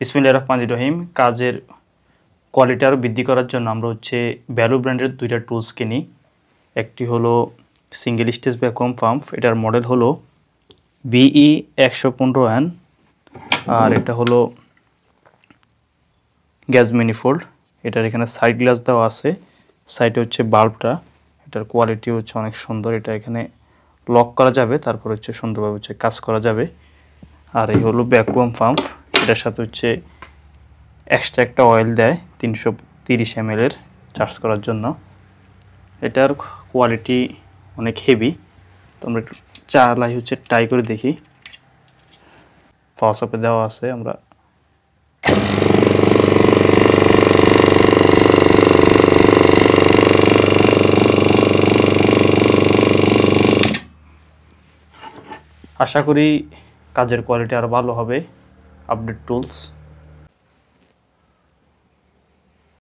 বিসমিল্লাহির রহমানির রহিম। কাজের কোয়ালিটি আরও বৃদ্ধি করার জন্য আমরা ভ্যালু ব্র্যান্ডের দুইটা টুলস কিনি। একটি হলো সিঙ্গেল স্টেজ ভ্যাকুয়াম পাম্প, এটার মডেল হলো BE 115N, আর এটা হলো গ্যাস ম্যানিফোল্ড। এটার এখানে সাইড গ্লাস দেওয়া আছে, সাইডে হচ্ছে বাল্বটা। এটার কোয়ালিটি হচ্ছে অনেক সুন্দর। এটা এখানে লক করা যাবে, তারপর হচ্ছে সুন্দরভাবে কাজ করা যাবে। আর এই হলো ভ্যাকুয়াম পাম্প, এটার সাথে এক্সট্রা একটা অয়েল দেয় 330 ml এর চার্জ করার জন্য। এটার কোয়ালিটি অনেক হেভি। তো আমরা একটু চালাই ট্রাই করে দেখি। পাওয়ার সাপ্লাই দেওয়া আছে, আমরা আশা করি কাজের কোয়ালিটি আরও ভালো হবে। Update tools.